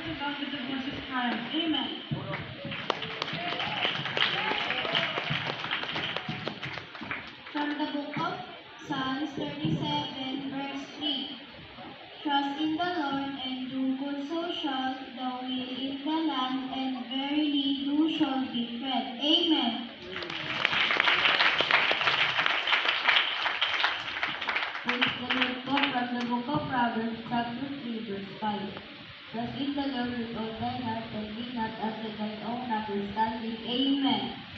to God with the voice of triumph. Amen. From the book of Psalms 37, verse 3. Trust in the Lord and do good, so shall thou live in the land, and verily thou shalt be fed. Amen. Praise the Lord God from the book of Proverbs, chapter 3, verse 5. Trust in the Lord with all thy heart, and lean not unto thine own understanding. Amen.